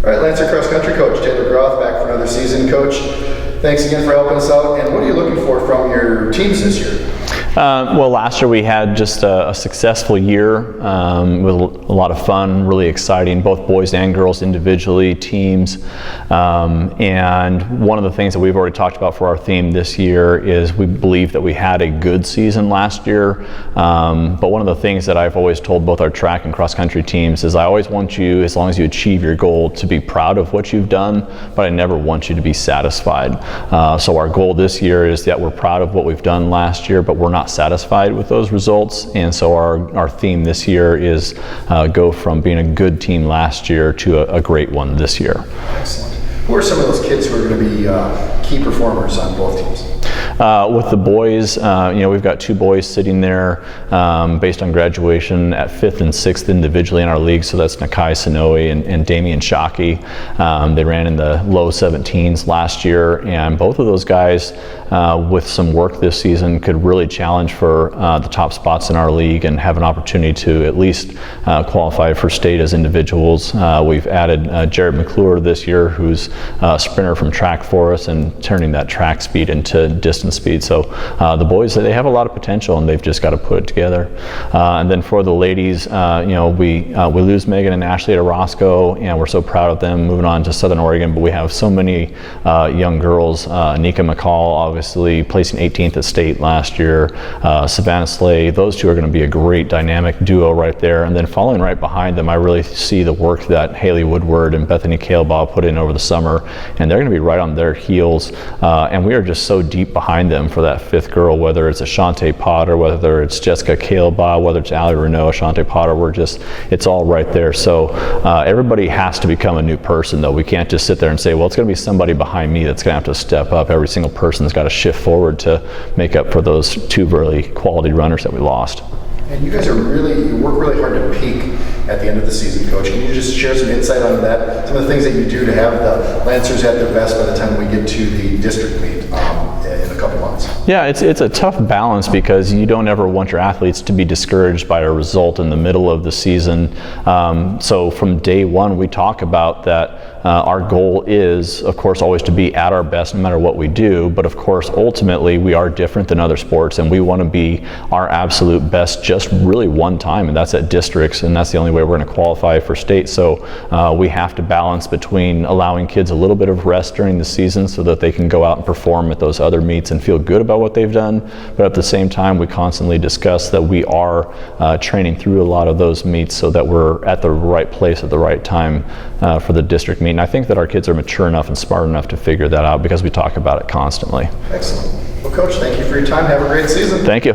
All right, Lancer cross country coach Taylor Groth back for another season. Coach, thanks again for helping us out. And what are you looking for from your teams this year? Well, last year we had just a successful year with a lot of fun, really exciting, both boys and girls individually, teams. And one of the things that we've already talked about for our theme this year is we believe that we had a good season last year. But one of the things that I've always told both our track and cross country teams is I always want you, as long as you achieve your goal, to be proud of what you've done, but I never want you to be satisfied. So our goal this year is that we're proud of what we've done last year, but we're not satisfied with those results, and so our theme this year is go from being a good team last year to a great one this year. Excellent. Who are some of those kids who are going to be key performers on both teams? With the boys, we've got two boys sitting there based on graduation at 5th and 6th individually in our league, so that's Nakai Sonoe and Damian Shockey. They ran in the low 17s last year, and both of those guys with some work this season could really challenge for the top spots in our league and have an opportunity to at least qualify for state as individuals. We've added Jared McClure this year, who's a sprinter from track for us and turning that track speed into distance speed. So the boys, they have a lot of potential and they've just got to put it together. And then for the ladies, we lose Megan and Ashley at Roscoe, and we're so proud of them moving on to Southern Oregon, but we have so many young girls. Nika McCall, obviously placing 18th at state last year. Savannah Slay, those two are going to be a great dynamic duo right there. And then following right behind them, I really see the work that Haley Woodward and Bethany Kalebaugh put in over the summer, and they're going to be right on their heels. And we are just so deep behind them for that 5th girl, whether it's Ashante Potter, whether it's Jessica Kalebaugh, whether it's Allie Renault, Ashante Potter, it's all right there. So everybody has to become a new person, though. We can't just sit there and say, well, it's going to be somebody behind me that's going to have to step up. Every single person's got to shift forward to make up for those two really quality runners that we lost. And you guys you work really hard to peak at the end of the season, Coach. Can you just share some insight on that? Some of the things that you do to have the Lancers at their best by the time we get to the district meet in a couple months? Yeah, it's a tough balance because you don't ever want your athletes to be discouraged by a result in the middle of the season. So from day one, we talk about that our goal is, of course, always to be at our best no matter what we do. But of course, ultimately, we are different than other sports, and we want to be our absolute best just really one time, and that's at districts, and that's the only way we're going to qualify for state. So we have to balance between allowing kids a little bit of rest during the season so that they can go out and perform at those other meets and feel good about what they've done. But at the same time, we constantly discuss that we are training through a lot of those meets so that we're at the right place at the right time for the district meet. And I think that our kids are mature enough and smart enough to figure that out because we talk about it constantly. Excellent. Well, Coach, thank you for your time. Have a great season. Thank you.